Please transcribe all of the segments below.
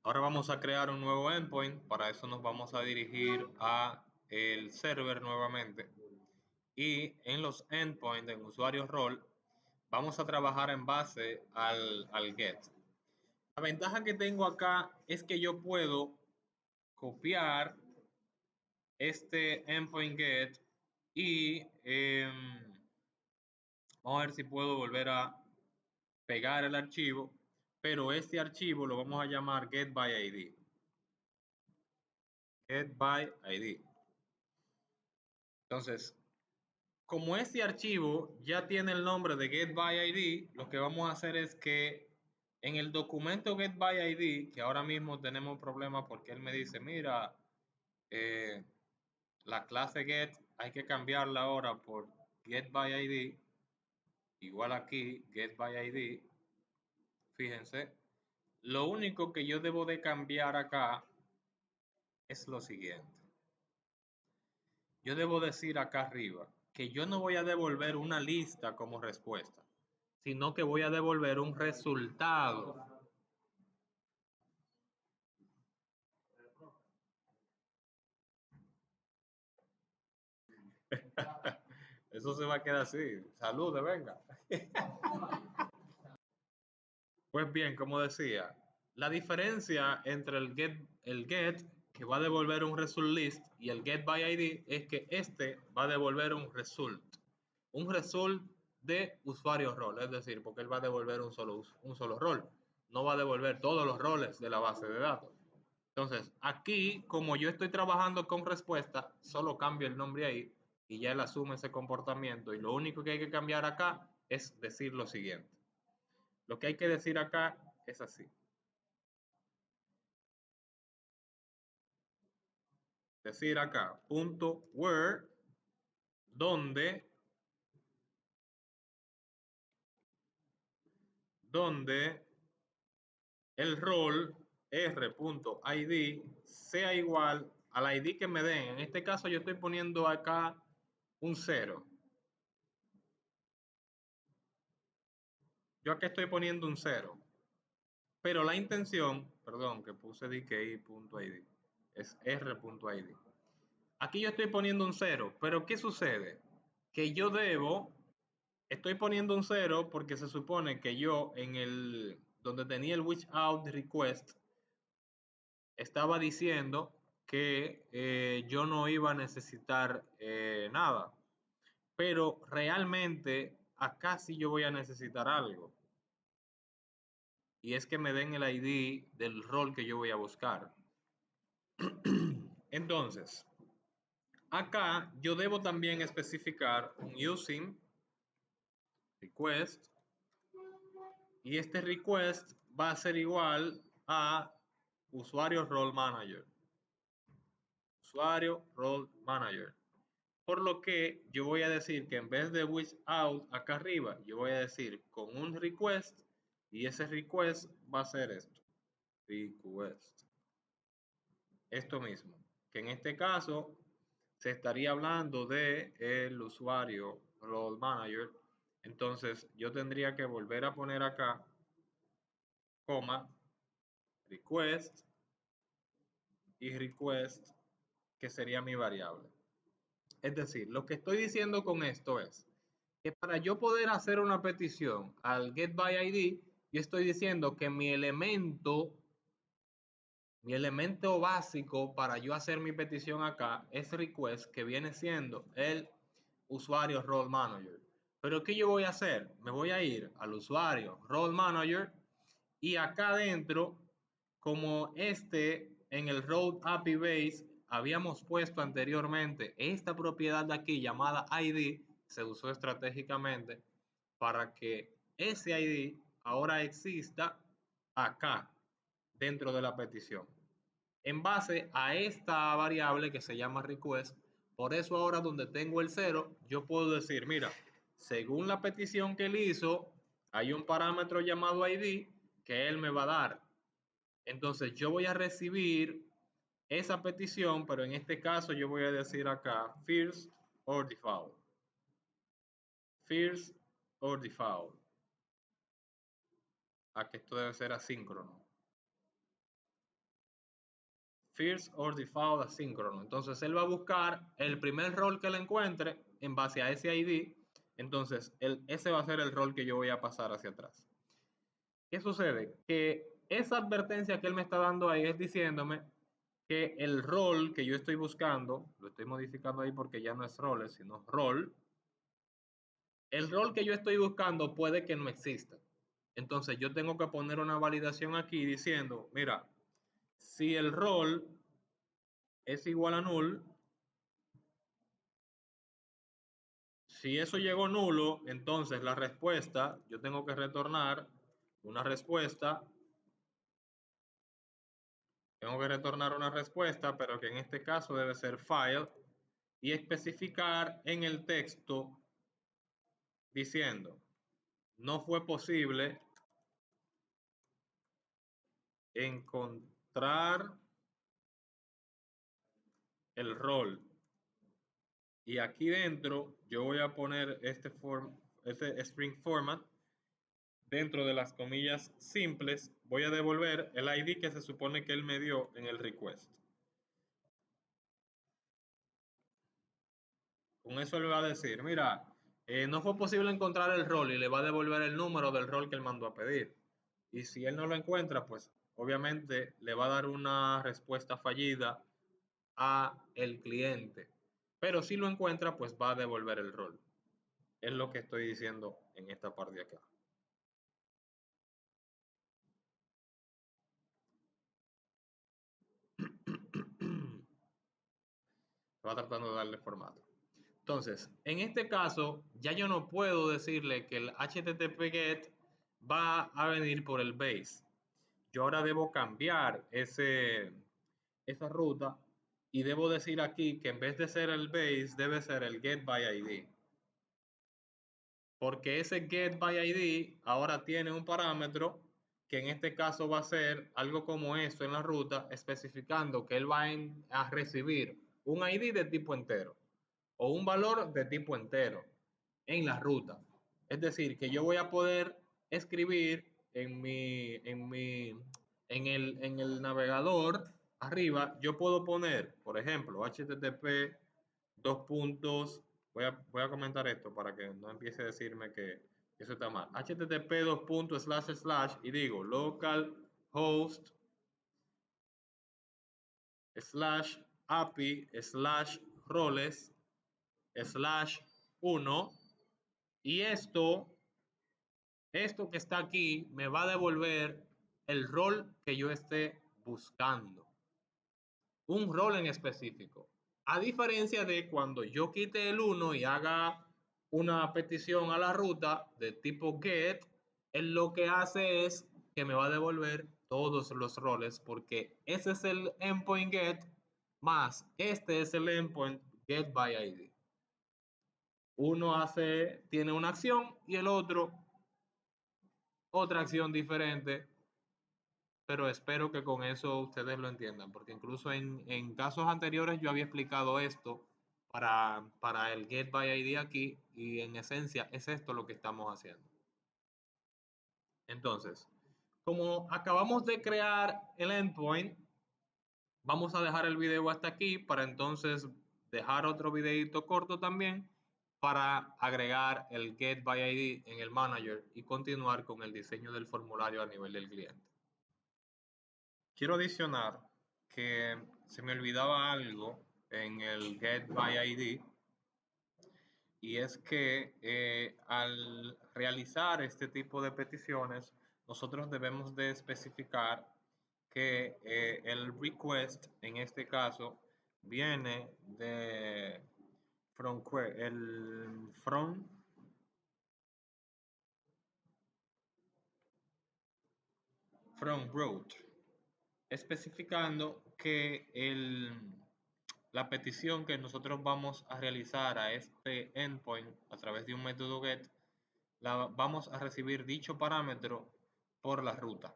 Ahora vamos a crear un nuevo endpoint. Para eso nos vamos a dirigir a el server nuevamente. Y en los endpoints, en usuario rol, vamos a trabajar en base al get. La ventaja que tengo acá es que yo puedo copiar este endpoint get y vamos a ver si puedo volver a pegar el archivo, pero este archivo lo vamos a llamar get by id. Get by id. Entonces, como este archivo ya tiene el nombre de get by id, lo que vamos a hacer es que en el documento get by id, que ahora mismo tenemos problemas porque él me dice, mira, eh, la clase get hay que cambiarla ahora por get by id, igual aquí, get by id, fíjense, lo único que yo debo de cambiar acá es lo siguiente. Yo debo decir acá arriba que yo no voy a devolver una lista como respuesta, sino que voy a devolver un resultado. Eso se va a quedar así. Salude, venga. Pues bien, como decía, la diferencia entre el get que va a devolver un result list y el get by id es que este va a devolver un result de usuario rol, es decir, porque él va a devolver un solo rol, no va a devolver todos los roles de la base de datos. Entonces, aquí, como yo estoy trabajando con respuesta, solo cambio el nombre ahí y ya él asume ese comportamiento. Y lo único que hay que cambiar acá es decir lo siguiente. Lo que hay que decir acá es así. Decir acá, punto where, donde el rol r.id sea igual al id que me den. En este caso yo estoy poniendo acá un 0. Yo aquí estoy poniendo un 0. Pero la intención, perdón, que puse dki.id, es r.id. Aquí yo estoy poniendo un 0, pero ¿qué sucede? Que yo estoy poniendo un 0 porque se supone que yo donde tenía el reach out request, estaba diciendo que yo no iba a necesitar nada. Pero realmente acá sí yo voy a necesitar algo. Y es que me den el ID del rol que yo voy a buscar. Entonces, acá yo debo también especificar un using request y este request va a ser igual a usuario role manager. Usuario role manager. Por lo que yo voy a decir que en vez de with out acá arriba, yo voy a decir con un request y ese request va a ser esto. Request. Esto mismo. Que en este caso se estaría hablando de el usuario role manager. Entonces yo tendría que volver a poner acá, coma, request y request, que sería mi variable. Es decir, lo que estoy diciendo con esto es que para yo poder hacer una petición al get by id, yo estoy diciendo que mi elemento básico para yo hacer mi petición acá es request, que viene siendo el usuario role manager. Pero ¿qué yo voy a hacer? Me voy a ir al usuario role manager y acá adentro, como en el Road API Base habíamos puesto anteriormente esta propiedad de aquí llamada ID, se usó estratégicamente para que ese ID ahora exista acá dentro de la petición. En base a esta variable que se llama request, por eso ahora donde tengo el 0, yo puedo decir, mira, según la petición que él hizo, hay un parámetro llamado ID que él me va a dar. Entonces yo voy a recibir esa petición, pero en este caso yo voy a decir acá first or default. First or default. A que esto debe ser asíncrono. first or default asíncrono. Entonces él va a buscar el primer rol que le encuentre en base a ese ID. Entonces ese va a ser el rol que yo voy a pasar hacia atrás. ¿Qué sucede? Que esa advertencia que él me está dando ahí es diciéndome que el rol que yo estoy buscando, lo estoy modificando ahí porque ya no es roles, sino rol, el rol que yo estoy buscando puede que no exista. Entonces yo tengo que poner una validación aquí diciendo, mira, si el rol es igual a null, si eso llegó nulo, entonces la respuesta, yo tengo que retornar una respuesta, pero que en este caso debe ser file, y especificar en el texto diciendo, no fue posible encontrar el rol. Y aquí dentro yo voy a poner este string format. Dentro de las comillas simples voy a devolver el ID que se supone que él me dio en el request. Con eso le va a decir, mira, no fue posible encontrar el rol y le va a devolver el número del rol que él mandó a pedir. Y si él no lo encuentra, pues obviamente le va a dar una respuesta fallida a el cliente. Pero si lo encuentra, pues va a devolver el rol. Es lo que estoy diciendo en esta parte de acá. Va tratando de darle formato. Entonces, en este caso, ya yo no puedo decirle que el HTTP GET va a venir por el base. Yo ahora debo cambiar esa ruta y debo decir aquí que en vez de ser el base, debe ser el GET by ID. Porque ese GET by ID ahora tiene un parámetro que en este caso va a ser algo como esto en la ruta, especificando que él va a recibir un ID de tipo entero o un valor de tipo entero en la ruta. Es decir, que yo voy a poder escribir en el navegador arriba, yo puedo poner, por ejemplo, HTTP dos puntos, voy a comentar esto para que no empiece a decirme que eso está mal. HTTP dos puntos / y digo local host / API / roles /1 y esto que está aquí me va a devolver el rol que yo esté buscando, un rol en específico. A diferencia de cuando yo quite el 1 y haga una petición a la ruta de tipo get, él lo que hace es que me va a devolver todos los roles porque ese es el endpoint get más este es el endpoint get by ID. Uno tiene una acción y el otro otra acción diferente, pero espero que con eso ustedes lo entiendan, porque incluso en casos anteriores yo había explicado esto para el Get by ID aquí y en esencia es esto lo que estamos haciendo. Entonces, como acabamos de crear el endpoint, vamos a dejar el video hasta aquí para entonces dejar otro videito corto también para agregar el Get by ID en el manager y continuar con el diseño del formulario a nivel del cliente. Quiero adicionar que se me olvidaba algo en el Get by ID y es que al realizar este tipo de peticiones nosotros debemos de especificar que el request en este caso viene de from root, especificando que la petición que nosotros vamos a realizar a este endpoint a través de un método get, vamos a recibir dicho parámetro por la ruta.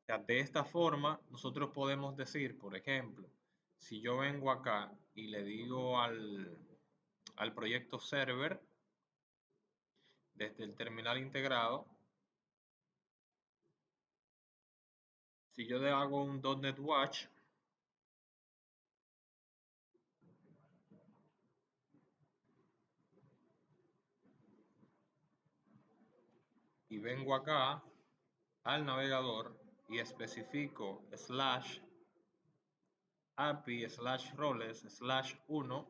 O sea, de esta forma, nosotros podemos decir, por ejemplo, si yo vengo acá y le digo al proyecto server, desde el terminal integrado, si yo le hago un .NET Watch, y vengo acá al navegador y especifico slash API slash roles slash 1,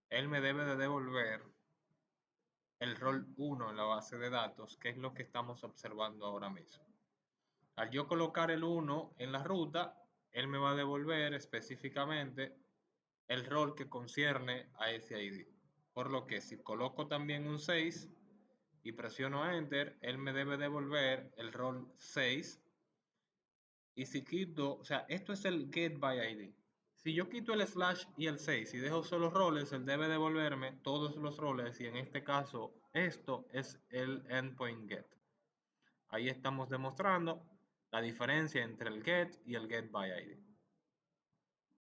él me debe de devolver el rol 1 en la base de datos, que es lo que estamos observando ahora mismo. Al yo colocar el 1 en la ruta, él me va a devolver específicamente el rol que concierne a ese ID. Por lo que si coloco también un 6 y presiono Enter, él me debe devolver el rol 6. Y si quito, o sea, esto es el get by ID. Si yo quito el slash y el 6 y dejo solo roles, él debe devolverme todos los roles y en este caso esto es el endpoint get. Ahí estamos demostrando la diferencia entre el get y el get by ID.